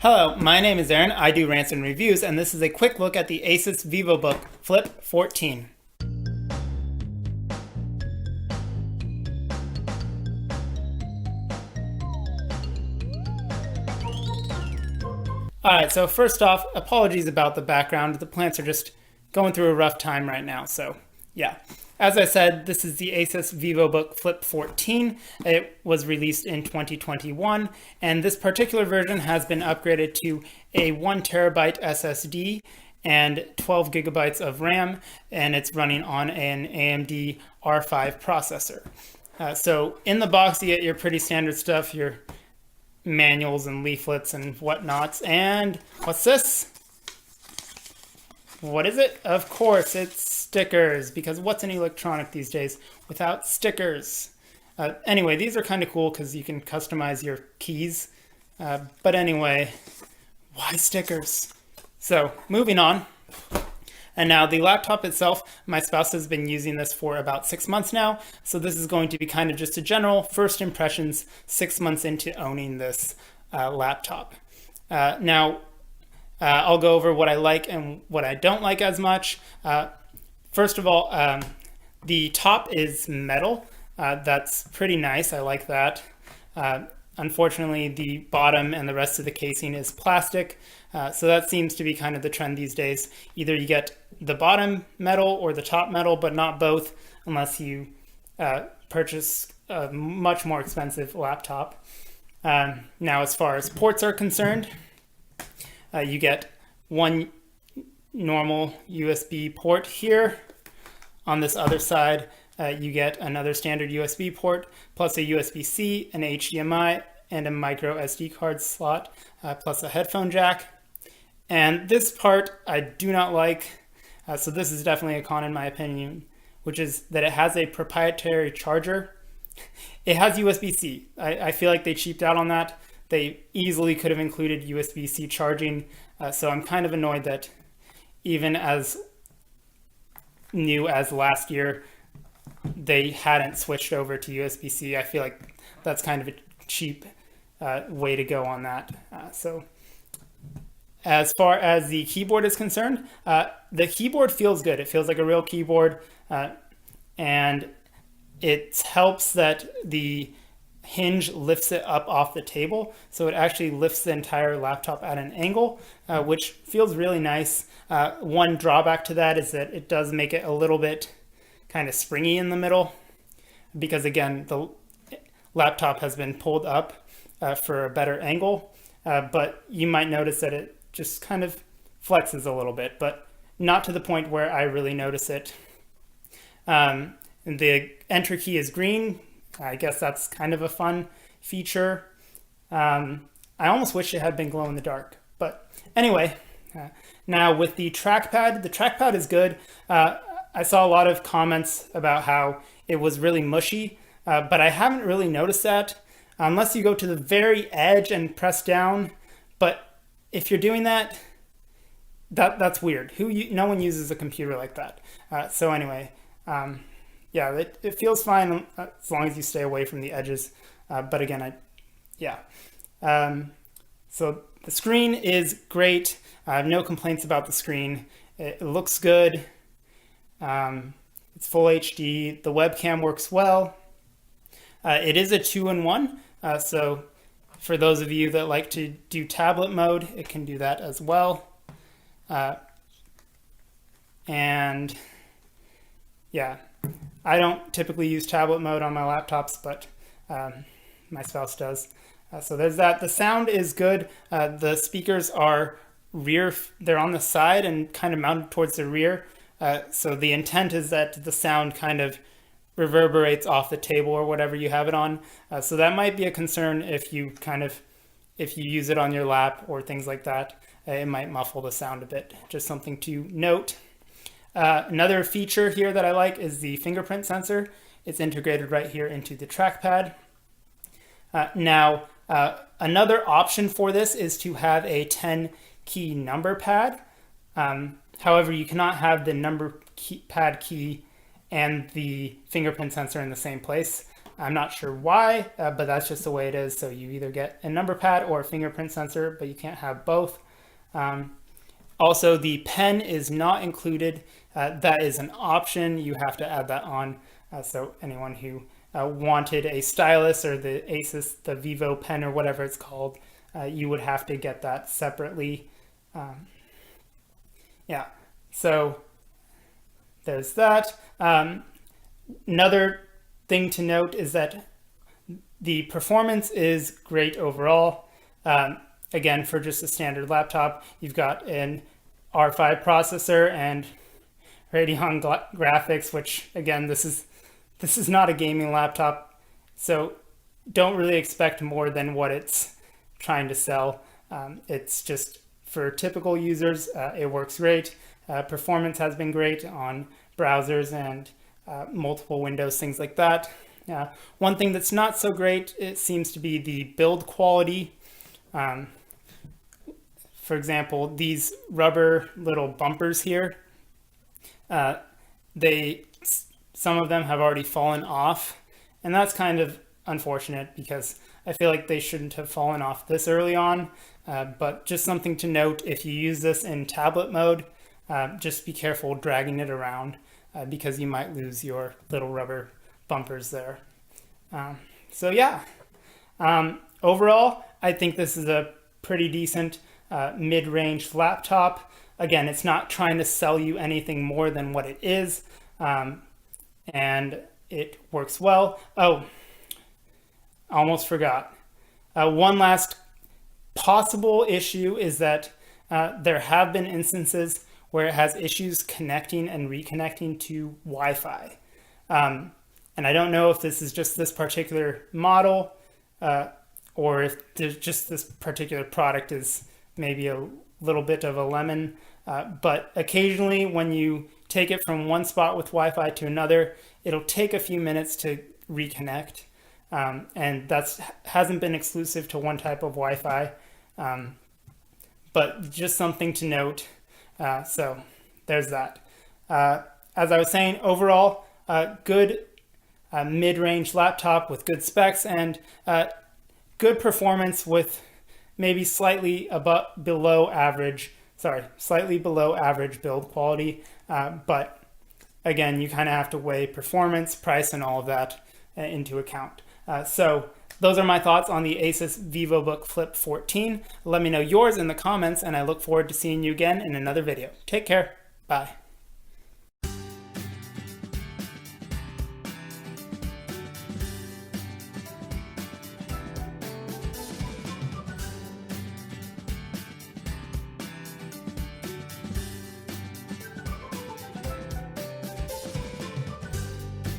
Hello, my name is Aaron. I do rants and reviews, and this is a quick look at the Asus VivoBook Flip 14. Alright, so first off, apologies about the background. The plants are just going through a rough time right now, so yeah. As I said, this is the Asus VivoBook Flip 14. It was released in 2021, and this particular version has been upgraded to a 1TB SSD and 12 gigabytes of RAM, and it's running on an AMD R5 processor. So in the box, you get your pretty standard stuff, your manuals and leaflets and whatnots. And what's this? What is it? Of course, it's stickers, because what's an electronic these days without stickers? Anyway, these are kind of cool because you can customize your keys. But anyway, why stickers? So moving on. And now the laptop itself, my spouse has been using this for about 6 months now. So this is going to be kind of just a general first impressions 6 months into owning this laptop. I'll go over what I like and what I don't like as much. First of all, the top is metal. That's pretty nice. I like that. Unfortunately, the bottom and the rest of the casing is plastic. So that seems to be kind of the trend these days. Either you get the bottom metal or the top metal, but not both unless you purchase a much more expensive laptop. Now, as far as ports are concerned, you get one normal USB port here. On this other side, you get another standard USB port, plus a USB-C, an HDMI, and a micro SD card slot, plus a headphone jack. And this part I do not like, so this is definitely a con in my opinion, which is that it has a proprietary charger. It has USB-C. I feel like they cheaped out on that. They easily could have included USB-C charging, so I'm kind of annoyed that even as new as last year, they hadn't switched over to USB-C. I feel like that's kind of a cheap way to go on that. So as far as the keyboard is concerned, the keyboard feels good. It feels like a real keyboard, and it helps that the hinge lifts it up off the table, so it actually lifts the entire laptop at an angle, which feels really nice. One drawback to that is that it does make it a little bit kind of springy in the middle, because again, the laptop has been pulled up for a better angle, but you might notice that it just kind of flexes a little bit, but not to the point where I really notice it. The enter key is green. I guess that's kind of a fun feature. I almost wish it had been glow in the dark, but anyway, now with the trackpad is good. I saw a lot of comments about how it was really mushy, but I haven't really noticed that unless you go to the very edge and press down. But if you're doing that, that's weird. No one uses a computer like that. So anyway, yeah, it feels fine as long as you stay away from the edges. But again, so the screen is great. I have no complaints about the screen. It looks good. It's full HD. The webcam works well. It is a 2-in-1. So for those of you that like to do tablet mode, it can do that as well. And yeah, I don't typically use tablet mode on my laptops, but my spouse does. So there's that. The sound is good. The speakers are rear, they're on the side and kind of mounted towards the rear. So the intent is that the sound kind of reverberates off the table or whatever you have it on. So that might be a concern if you use it on your lap or things like that. It might muffle the sound a bit. Just something to note. Another feature here that I like is the fingerprint sensor. It's integrated right here into the trackpad. Now, another option for this is to have a 10-key number pad. However, you cannot have the pad key and the fingerprint sensor in the same place. I'm not sure why, but that's just the way it is. So you either get a number pad or a fingerprint sensor, but you can't have both. Also, the pen is not included. That is an option. You have to add that on. So anyone who wanted a stylus or the Asus, the Vivo pen or whatever it's called, you would have to get that separately. Yeah, so there's that. Another thing to note is that the performance is great overall. Again, for just a standard laptop, you've got an R5 processor and Radeon graphics, which again, this is not a gaming laptop, so don't really expect more than what it's trying to sell. It's just for typical users, it works great. Performance has been great on browsers and multiple windows, things like that. One thing that's not so great, it seems to be the build quality. For example, these rubber little bumpers here, some of them have already fallen off, and that's kind of unfortunate because I feel like they shouldn't have fallen off this early on, but just something to note, if you use this in tablet mode, just be careful dragging it around because you might lose your little rubber bumpers there. So yeah, overall, I think this is a pretty decent mid-range laptop. Again, it's not trying to sell you anything more than what it is, and it works well. Oh, almost forgot. One last possible issue is that there have been instances where it has issues connecting and reconnecting to Wi-Fi. And I don't know if this is just this particular model or if there's just this particular product is maybe a little bit of a lemon. But occasionally when you take it from one spot with Wi-Fi to another, it'll take a few minutes to reconnect. And that hasn't been exclusive to one type of Wi-Fi, but just something to note. So there's that. As I was saying, overall, good mid-range laptop with good specs and good performance with maybe slightly below average build quality. But again, you kind of have to weigh performance, price, and all of that into account. So those are my thoughts on the Asus VivoBook Flip 14. Let me know yours in the comments, and I look forward to seeing you again in another video. Take care. Bye.